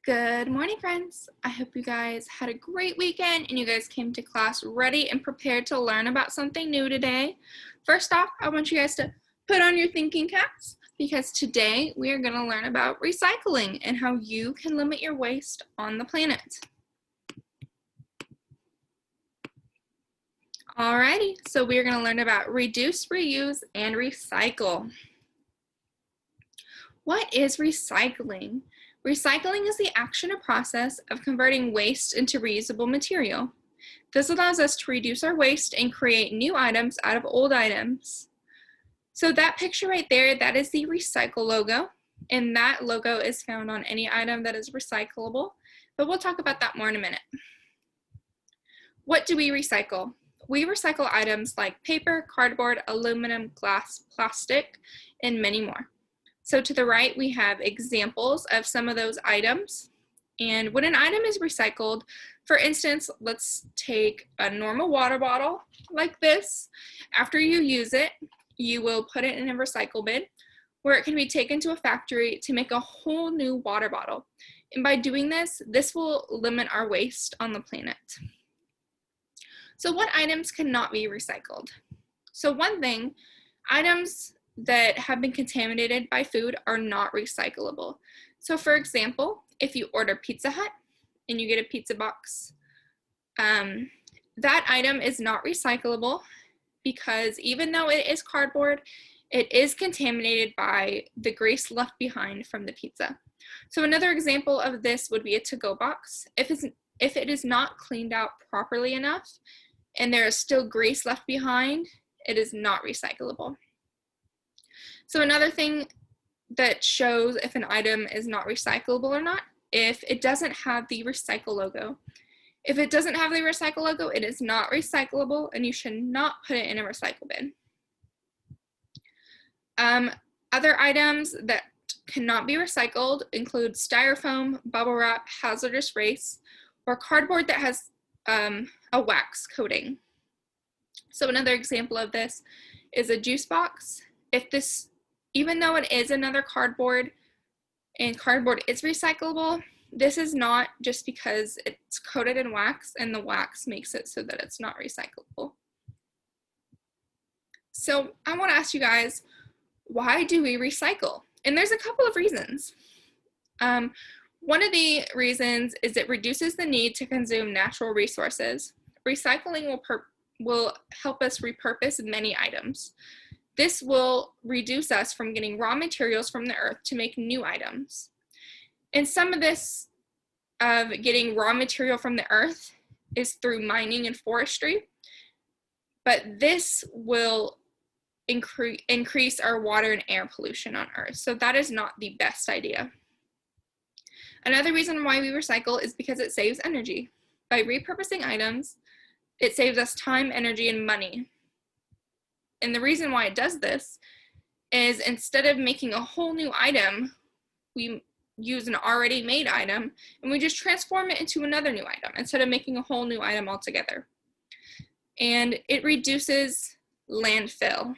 Good morning, friends. I hope you guys had a great weekend and you guys came to class ready and prepared to learn about something new today. First off, I want you guys to put on your thinking caps because today we are going to learn about recycling and how you can limit your waste on the planet. Alrighty, so we are going to learn about reduce, reuse, and recycle. What is recycling? Recycling is the action or process of converting waste into reusable material. This allows us to reduce our waste and create new items out of old items. So that picture right there, that is the recycle logo, and that logo is found on any item that is recyclable, but we'll talk about that more in a minute. What do we recycle? We recycle items like paper, cardboard, aluminum, glass, plastic, and many more. So to the right, we have examples of some of those items. And when an item is recycled, for instance, let's take a normal water bottle like this. After you use it, you will put it in a recycle bin where it can be taken to a factory to make a whole new water bottle. And by doing this, this will limit our waste on the planet. So what items cannot be recycled? So one thing, items that have been contaminated by food are not recyclable. So for example, if you order Pizza Hut and you get a pizza box, that item is not recyclable because even though it is cardboard, it is contaminated by the grease left behind from the pizza. So another example of this would be a to-go box. If it is not cleaned out properly enough and there is still grease left behind, it is not recyclable. So another thing that shows if an item is not recyclable or not, if it doesn't have the recycle logo. If it doesn't have the recycle logo, it is not recyclable and you should not put it in a recycle bin. Other items that cannot be recycled include styrofoam, bubble wrap, hazardous waste, or cardboard that has a wax coating. So another example of this is a juice box. Even though it is another cardboard and cardboard is recyclable, this is not just because it's coated in wax and the wax makes it so that it's not recyclable. So I want to ask you guys, why do we recycle? And there's a couple of reasons. One of the reasons is it reduces the need to consume natural resources. Recycling will help us repurpose many items. This will reduce us from getting raw materials from the earth to make new items. And some of this of getting raw material from the earth is through mining and forestry, but this will increase our water and air pollution on earth. So that is not the best idea. Another reason why we recycle is because it saves energy. By repurposing items, it saves us time, energy, and money. And the reason why it does this is instead of making a whole new item, we use an already made item and we just transform it into another new item instead of making a whole new item altogether. And it reduces landfill.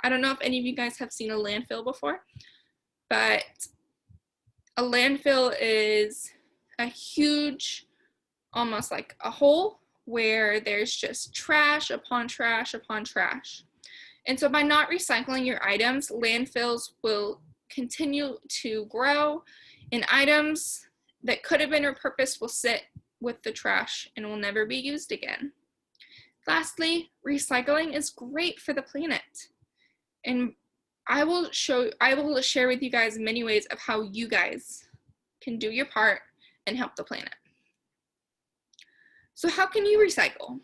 I don't know if any of you guys have seen a landfill before, but a landfill is a huge, almost like a hole where there's just trash upon trash upon trash. And so by not recycling your items, landfills will continue to grow and items that could have been repurposed will sit with the trash and will never be used again. Lastly, recycling is great for the planet. And I will share with you guys many ways of how you guys can do your part and help the planet. So how can you recycle?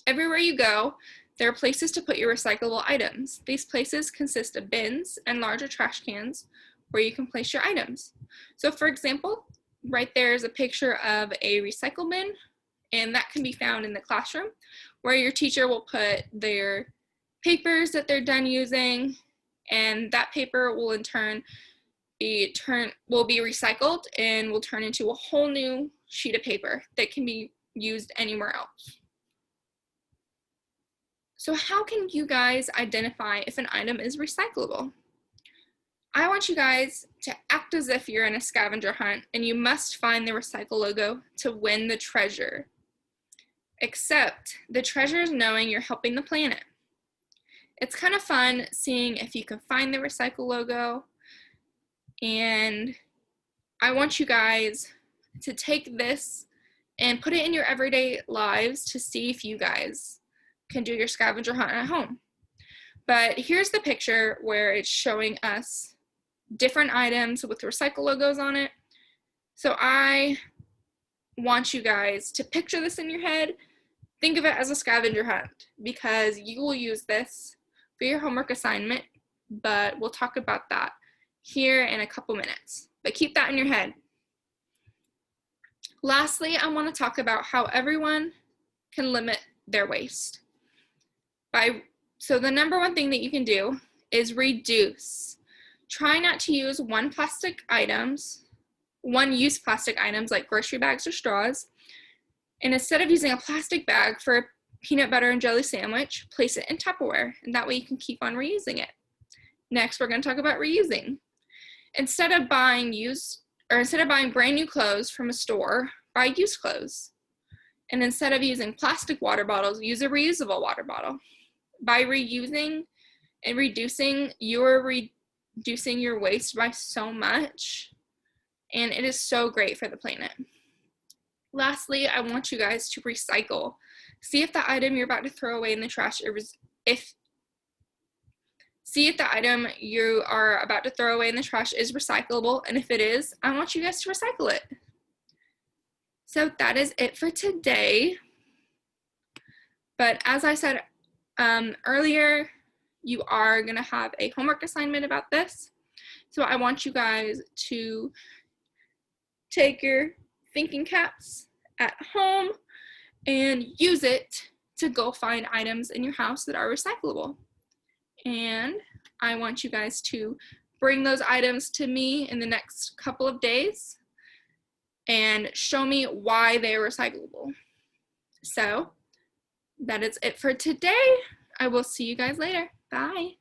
Everywhere you go, there are places to put your recyclable items. These places consist of bins and larger trash cans where you can place your items. So for example, right there is a picture of a recycle bin, and that can be found in the classroom where your teacher will put their papers that they're done using, and that paper will in turn be recycled and will turn into a whole new sheet of paper that can be used anywhere else. So how can you guys identify if an item is recyclable? I want you guys to act as if you're in a scavenger hunt and you must find the recycle logo to win the treasure. Except the treasure is knowing you're helping the planet. It's kind of fun seeing if you can find the recycle logo, and I want you guys to take this and put it in your everyday lives to see if you guys can do your scavenger hunt at home. But here's the picture where it's showing us different items with recycle logos on it. So I want you guys to picture this in your head. Think of it as a scavenger hunt because you will use this for your homework assignment, but we'll talk about that here in a couple minutes. But keep that in your head. Lastly, I want to talk about how everyone can limit their waste. So the number one thing that you can do is reduce. Try not to use one-use plastic items like grocery bags or straws. And instead of using a plastic bag for a peanut butter and jelly sandwich, place it in Tupperware, and that way you can keep on reusing it. Next, we're going to talk about reusing. Instead of buying brand new clothes from a store, buy used clothes. And instead of using plastic water bottles, use a reusable water bottle. By reusing and reducing, you're reducing your waste by so much, and it is so great for the planet. Lastly, I want you guys to recycle. See if the item you're about to throw away in the trash See if the item you are about to throw away in the trash is recyclable, and if it is, I want you guys to recycle it. So that is it for today. But as I said earlier, you are going to have a homework assignment about this. So I want you guys to take your thinking caps at home and use it to go find items in your house that are recyclable. And I want you guys to bring those items to me in the next couple of days and show me why they are recyclable. So that is it for today. I will see you guys later. Bye.